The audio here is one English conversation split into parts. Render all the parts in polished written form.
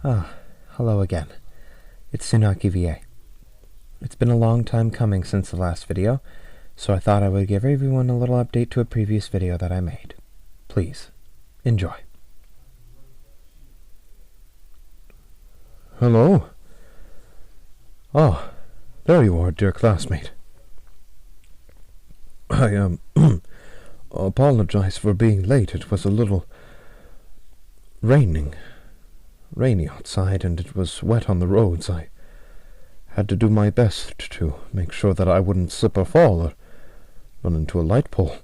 Ah, hello again. It's SunakiVA. It's been a long time coming since the last video, so I thought I would give everyone a little update to a previous video that I made. Please, enjoy. Hello? Ah, there you are, dear classmate. I, apologize for being late. It was a little rainy outside, and it was wet on the roads. I had to do my best to make sure that I wouldn't slip or fall or run into a light pole.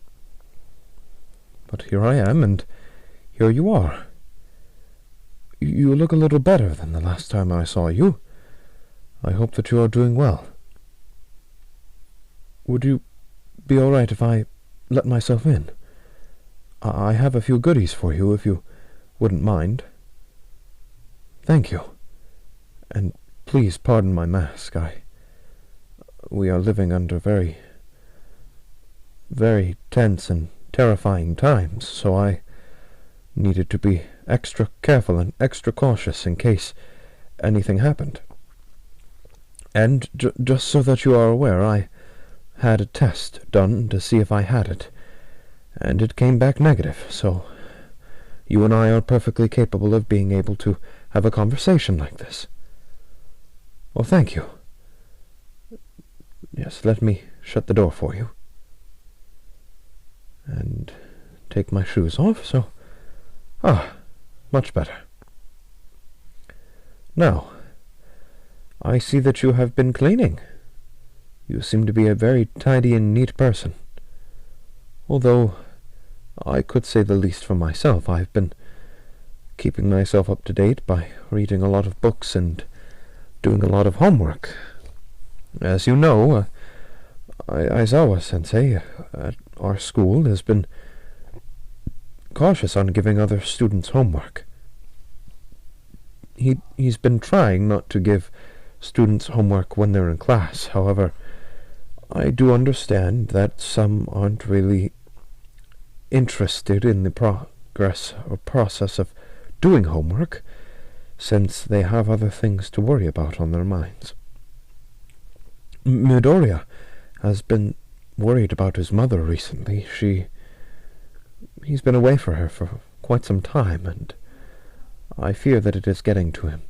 But here I am, and here you are. You look a little better than the last time I saw you. I hope that you are doing well. Would you be all right if I let myself in? I have a few goodies for you, if you wouldn't mind. Thank you. And please pardon my mask. We are living under very, very tense and terrifying times, so I needed to be extra careful and extra cautious in case anything happened. And just so that you are aware, I had a test done to see if I had it, and it came back negative, so you and I are perfectly capable of being able to have a conversation like this. Well, thank you. Yes, let me shut the door for you. And take my shoes off, so... much better. Now, I see that you have been cleaning. You seem to be a very tidy and neat person. Although, I could say the least for myself. I've been keeping myself up to date by reading a lot of books and doing a lot of homework. As you know, Aizawa-sensei at our school has been cautious on giving other students homework. He's been trying not to give students homework when they're in class. However, I do understand that some aren't really interested in the progress or process of doing homework, since they have other things to worry about on their minds. Midoriya has been worried about his mother recently. He's been away from her for quite some time, and I fear that it is getting to him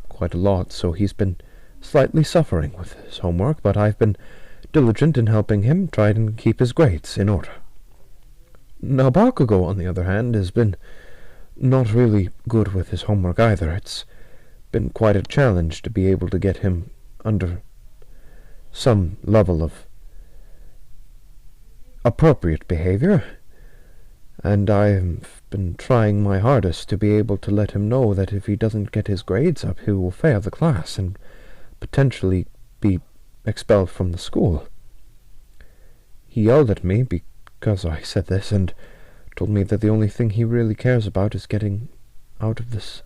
quite a lot, so he's been slightly suffering with his homework, but I've been diligent in helping him try and keep his grades in order. Now, Bakugo, on the other hand, has been not really good with his homework either. It's been quite a challenge to be able to get him under some level of appropriate behavior, and I've been trying my hardest to be able to let him know that if he doesn't get his grades up, he will fail the class and potentially be expelled from the school. He yelled at me because I said this, and told me that the only thing he really cares about is getting out of this.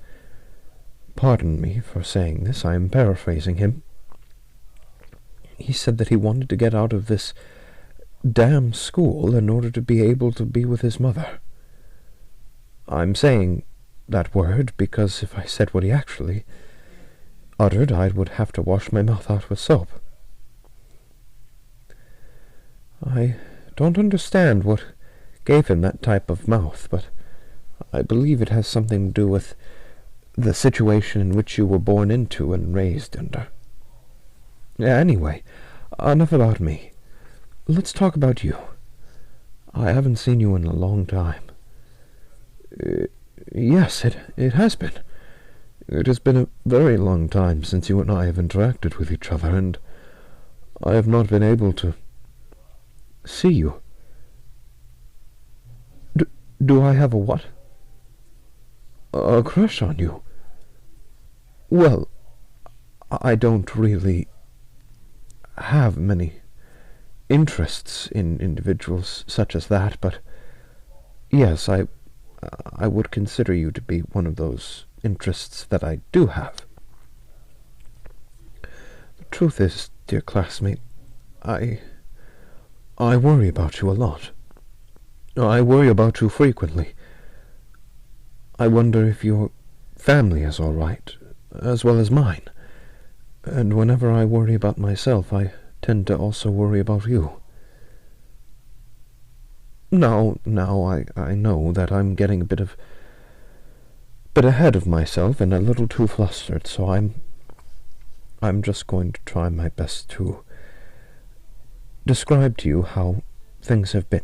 Pardon me for saying this, I am paraphrasing him. He said that he wanted to get out of this damn school in order to be able to be with his mother. I'm saying that word because if I said what he actually uttered, I would have to wash my mouth out with soap. I don't understand what gave him that type of mouth, but I believe it has something to do with the situation in which you were born into and raised under. Anyway, enough about me. Let's talk about you. I haven't seen you in a long time. Yes, it has been. It has been a very long time since you and I have interacted with each other, and I have not been able to see you. Do I have a what? A crush on you? Well, I don't really have many interests in individuals such as that, but yes, I would consider you to be one of those interests that I do have. The truth is, dear classmate, I worry about you a lot. I worry about you frequently. I wonder if you're family is all right, as well as mine. And whenever I worry about myself, I tend to also worry about you. Now I know that I'm getting a bit ahead of myself and a little too flustered, so I'm just going to try my best to describe to you how things have been.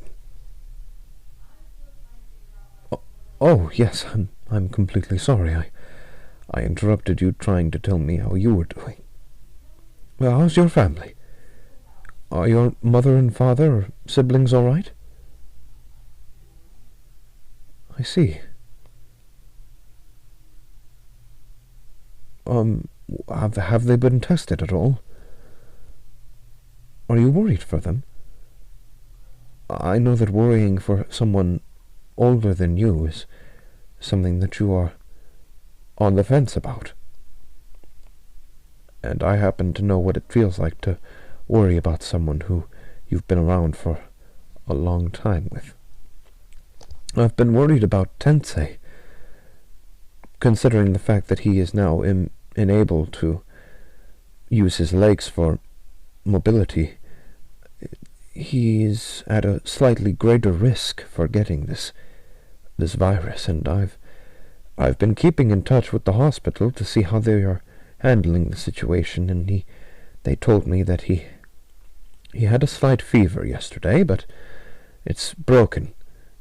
Oh, yes, I'm completely sorry. I interrupted you trying to tell me how you were doing. Well, how's your family? Are your mother and father or siblings all right? I see. Have they been tested at all? Are you worried for them? I know that worrying for someone older than you is something that you are on the fence about. And I happen to know what it feels like to worry about someone who you've been around for a long time with. I've been worried about Tensei, considering the fact that he is now unable to use his legs for mobility. He is at a slightly greater risk for getting this virus, and I've been keeping in touch with the hospital to see how they are handling the situation, and they told me that he had a slight fever yesterday, but it's broken.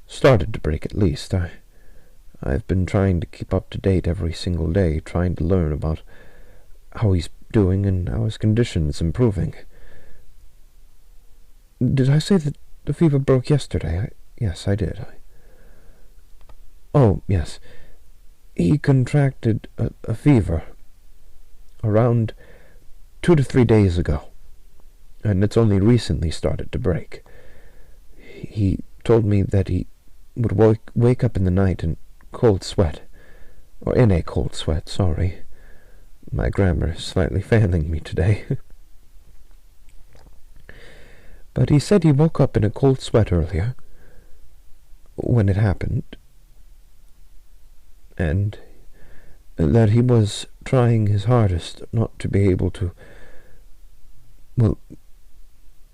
Started to break at least. I've been trying to keep up to date every single day, trying to learn about how he's doing and how his condition is improving. Did I say that the fever broke yesterday? Yes, I did. Oh, yes. He contracted a fever around 2 to 3 days ago, and it's only recently started to break. He told me that he would wake up in the night in cold sweat, or in a cold sweat, sorry. My grammar is slightly failing me today. But he said he woke up in a cold sweat earlier, when it happened, and that he was trying his hardest not to be able to, well,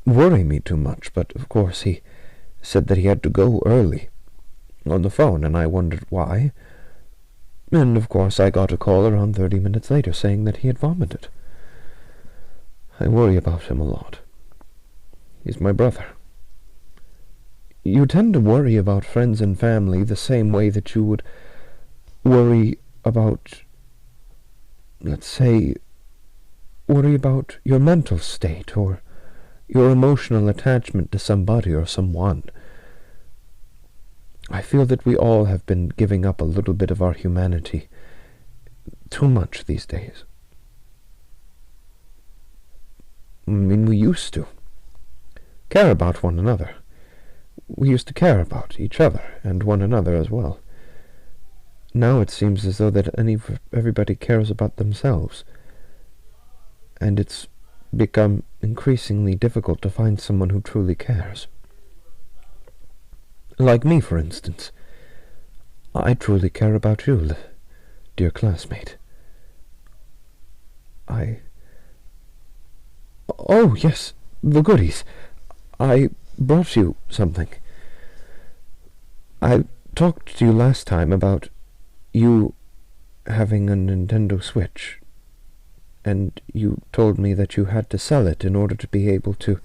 worry me too much, but of course he said that he had to go early on the phone, and I wondered why. And of course I got a call around 30 minutes later saying that he had vomited. I worry about him a lot. He's my brother. You tend to worry about friends and family the same way that you would worry about, let's say, worry about your mental state or your emotional attachment to somebody or someone. I feel that we all have been giving up a little bit of our humanity too much these days. I mean, we used to care about one another. We used to care about each other and one another as well. Now it seems as though that everybody cares about themselves, and it's become increasingly difficult to find someone who truly cares. Like me, for instance. I truly care about you, dear classmate. Oh, yes, the goodies. I brought you something. I talked to you last time about you having a Nintendo Switch, and you told me that you had to sell it in order to be able to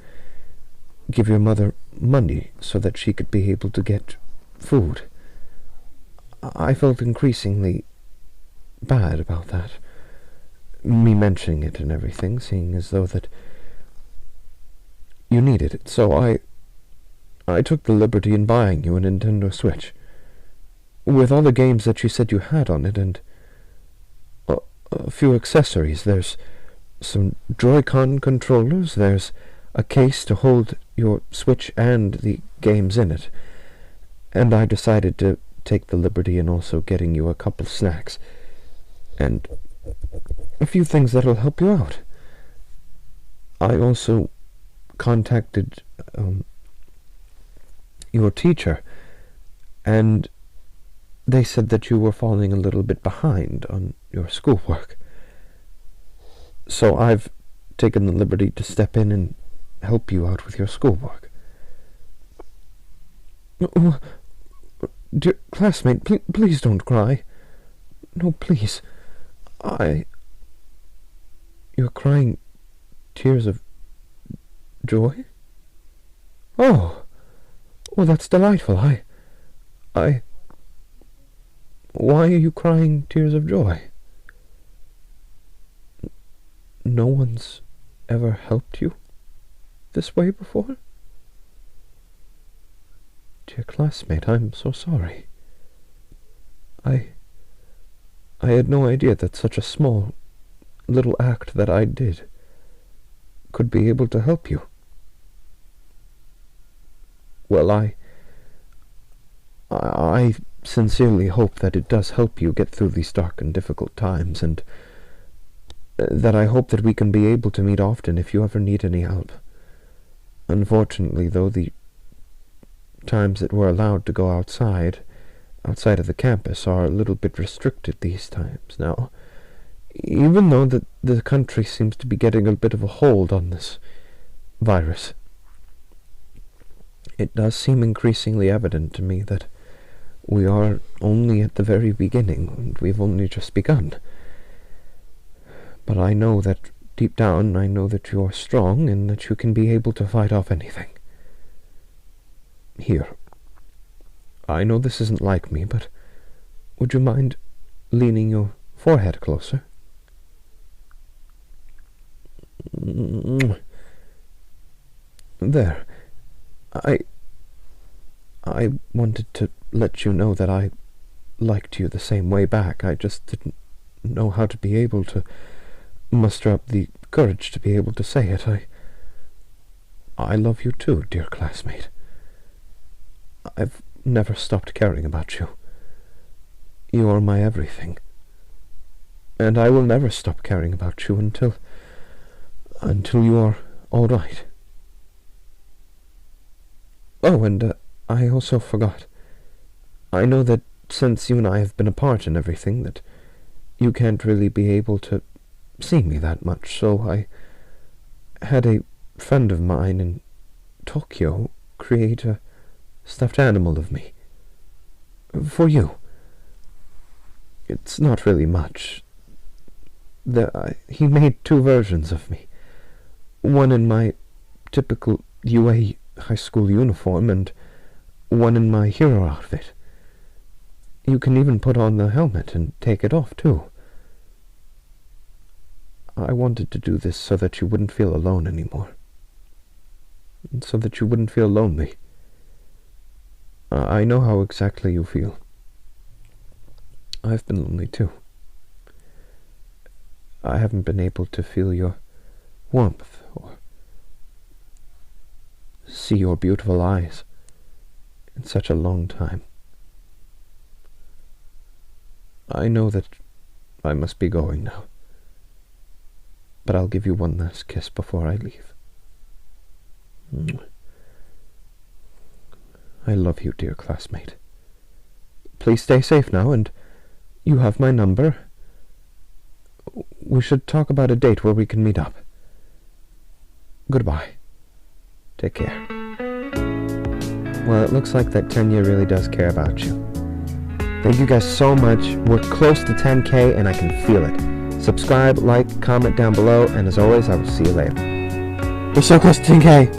give your mother money so that she could be able to get food. I felt increasingly bad about that, me mentioning it and everything, seeing as though that you needed it, so I took the liberty in buying you a Nintendo Switch, with all the games that you said you had on it, and a few accessories. There's some Joy-Con controllers, there's a case to hold your Switch and the games in it, and I decided to take the liberty in also getting you a couple snacks, and a few things that'll help you out. I also contacted your teacher, and they said that you were falling a little bit behind on your schoolwork. So I've taken the liberty to step in and help you out with your schoolwork. Oh, dear classmate, please don't cry. No, please. You're crying tears of joy? Oh, that's delightful. Why are you crying tears of joy? No one's ever helped you this way before? Dear classmate, I'm so sorry. I had no idea that such a small little act that I did could be able to help you. Well, I sincerely hope that it does help you get through these dark and difficult times, and that I hope that we can be able to meet often if you ever need any help. Unfortunately, though, the times that we're allowed to go outside of the campus are a little bit restricted these times now. Even though the country seems to be getting a bit of a hold on this virus, it does seem increasingly evident to me that we are only at the very beginning, and we've only just begun. But I know that, deep down, I know that you're strong and that you can be able to fight off anything. Here. I know this isn't like me, but would you mind leaning your forehead closer? There. I wanted to let you know that I liked you the same way back. I just didn't know how to be able to muster up the courage to be able to say it. I love you too, dear classmate. I've never stopped caring about you. You are my everything. And I will never stop caring about you until you are all right. Oh, and I also forgot. I know that since you and I have been apart and everything, that you can't really be able to see me that much, so I had a friend of mine in Tokyo create a stuffed animal of me. For you. It's not really much. He made 2 versions of me. One in my typical UA high school uniform, and one in my hero outfit. You can even put on the helmet and take it off, too. I wanted to do this so that you wouldn't feel alone anymore. And so that you wouldn't feel lonely. I know how exactly you feel. I've been lonely, too. I haven't been able to feel your warmth or see your beautiful eyes in such a long time. I know that I must be going now, but I'll give you one last kiss before I leave. I love you, dear classmate. Please stay safe now, and you have my number. We should talk about a date where we can meet up. Goodbye. Take care. Well, it looks like that Tenya really does care about you. Thank you guys so much. We're close to 10K and I can feel it. Subscribe, like, comment down below, and as always, I will see you later. We're so close to 10K.